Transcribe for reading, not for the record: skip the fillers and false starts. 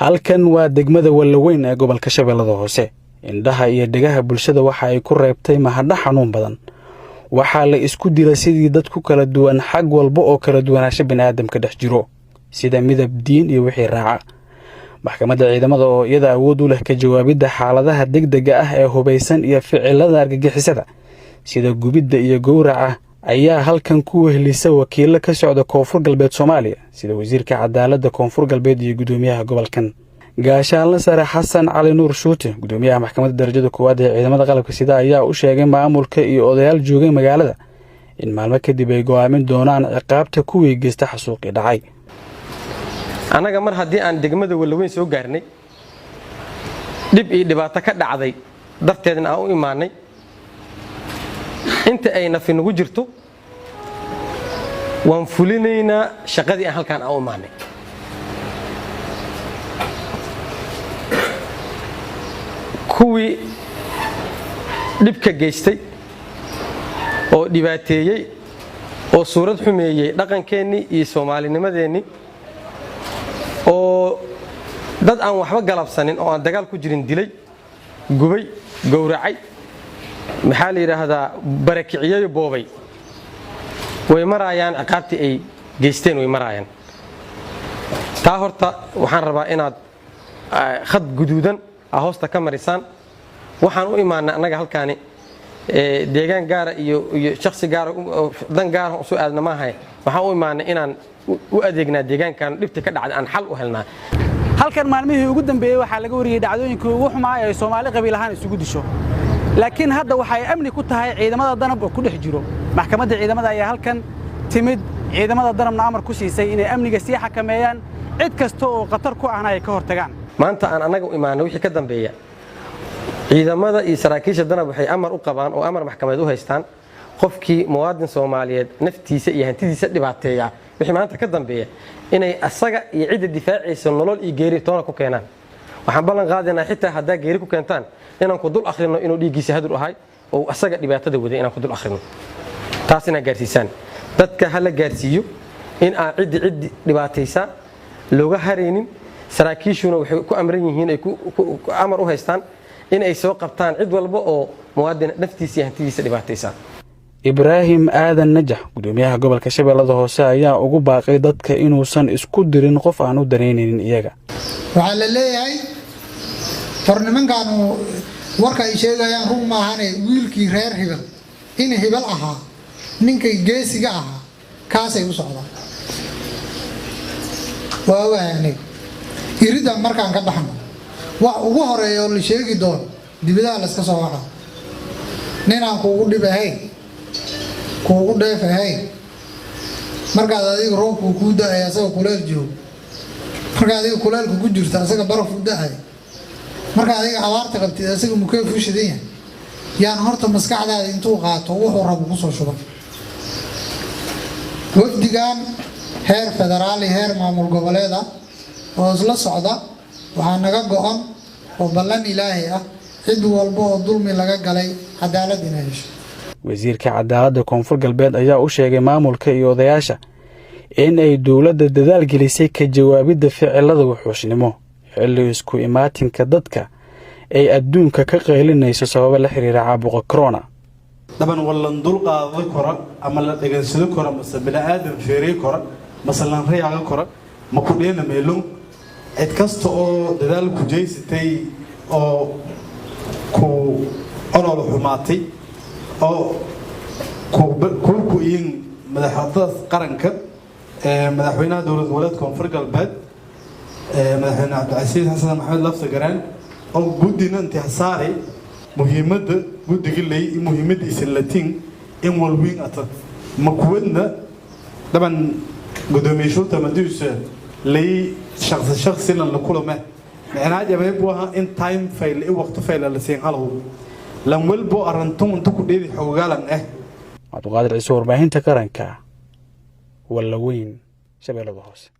halkan waa degmada Wallaweyn ee gobolka Shabeellada Hoose. Indhaha iyo dhegaha bulshada waxa ay ku reebtay mahadda xanuun badan. Waxa la isku dilay sidii dad ku kala duwan xag walba oo kala duwanaansho bini'aadamka dhex jiro, sida midab, diin iyo wixii raaca. Maxkamadda ciidamada oo iyada awood u leh ka jawaabidda xaaladaha degdega ah ee hubaysan iyo ficilada argagixisada, sida gubidda iyo gowraca, ayaa halkan ku wehelisa wakiilo ka socda Koonfur Galbeed Soomaaliya, sida wasiirka cadaaladda Koonfur Galbeed iyo gudoomiyaha gobolkan. Gaashaanle sare Xasan Cali Nuur Shuute, gudoomiyaha maxkamadda darajada koowaad ee ciidamada qalabka sida, ayaa u sheegay maamulka iyo odayaal joogay magaalada in maalmo kadib ay go'aamin doonaan ciqaabta kuwii geysta xasuuqii dhacay. anaga mar haddii aan degmada Wallaweyn soo gaarnay, dib iyo dhibaato ka dhacday darteedna aan u imaanay, inta ay nafi nagu jirto waan fulinaynaa shaqadii aan halkaan u imaanay. kuwii dhibka geystay oo dhibaateeyay oo suurad xumeeyay dhaqankeennii iyo Soomaalinimadeennii oo dad aan waxba galabsanin oo aan dagaal ku jirin dilay, gubay, gowracay, maxaa la yiraahdaa barakiciyay, boobay, way marayaan ciqaabtii ay geysteen, way marayaan. taa horta waxaan rabaa inaad khad guduudan hoosta ka marisaan. waxaan u imaanay anaga halkaani deegaan gaar iyo shakhsi gaar dan gaar oo soo aadna ma ahay. waxaan u imaanay inaan u adeegnaa deegaankan dhibta ka dhacday aan xal u helnaa. halkan maalmihii ugu dambeeyay waxaa laga wariyay dhacdooyinkii ugu xumaa ee Soomaali qabiil ahaan isugu disho, laakiin hadda waxay amni ku tahay ciidamada danab oo ku dhex jiro. maxkamadda ciidamada ayaa halkan timid, ciidamada danabna amar ku siisay inay amniga sii xakameeyaan, cid kasta oo khatar ku ahna ay ka hortagaan. maanta aan anaga u imaanay wixii ka dambeeya, ciidamada iyo saraakiisha danab waxay amar u qabaan oo amar maxkamadeed u haystaan qofkii muwaadin Soomaaliyeed naftiisa iyo hantidiisa dhibaateeya wixii maanta ka dambeeya inay asaga iyo cidda difaacaysa nolol iyo geeri toona ku keenaan. waxaan ballan qaadaynaa xitaa haddaa geeri ku keentaan inaan ku dul akhrino inuu dhiiggiisa hadur ahay oo asaga dhibaatada waday inaan ku dul akhrino. taas inaan gaarsiisaan dadka hala gaarsiiyo in aan ciddi dhibaataysa looga haraynin. saraakiishuna waxay ku amran yihiin ay ku amar u haystaan in ay soo qabtaan cid walba oo muwaadin naftiisa iyo hantidiisa dhibaataysa. Ibraahim Aadan Najax, gudoomiyaha gobolka Shabeellada Hoose, ayaa ugu baaqay dadka inuusan isku dirin qof aan u dareynaynin iyaga. waxaa la leeyahay tornimankan warka ay sheegayaan run maahan, wiilkii reer Hibal in Hibal ahaa ninkay geesiga ahaa kaasay u socdaan. waa waanay irida markaan ka baxno wax ugu horeeyo oo la sheegi doono dibadaha la iska soo waxa ninaan kuugu dhibahay kuugu dheefahay markaad adiga roobku ku da'ay asaga kuleel joogo, markaad adiga kuleelku ku jirto asaga baraf u da'ay, markaad adiga abaarta qabtid asaga mukeef u shidan yahay. yaan horta maskaxdaada intuu qaato wuxuu rabo ku soo shuban. wafdigan heer federaal iyo heer maamul goboleed ah oo isla socda waxaa naga go'an oo ballan Ilaahay ah cid walba oo dulmi laga galay cadaalad inay hesho. wasiirka cadaaladda Koonfur Galbeed ayaa u sheegay maamulka iyo odayaasha in ay dawladda dadaal gelisay ka jawaabidda ficilada wuxuusnimo xilli isku imaatinka dadka ay adduunka ka qaylinayso sabab la xiriira caabuqa corona. daban wallan dul qaado kora ama la dhageysado kora mas'al bini'aadam feeray kora masalan riyaaga kora ma ku dheena meelun cid kasta oo dadaal ku jeysatay oo ku olol xumaatay oo ku in madaxda qaranka madaxweynaha dawladda goboleedka Koonfur Galbeed madaxweyne Cabdicasiis Xasan Maxamed Laftagaraan oo guddiga intixaasay muhiimadda guddiga leeyahay muhiimadiisa latin in walweyn ata ma kuwadna daban gudoomiye shurta madiisa leey shakhsi lan la kulma macnaa jawaab waa in time fail ee waqti fail la siin halo lan walbo arantun inta ku dheedi xogaalan Cabduqaadir Ciise, warbaahinta qaranka, Wallaweyn, Shabeellada Hoose.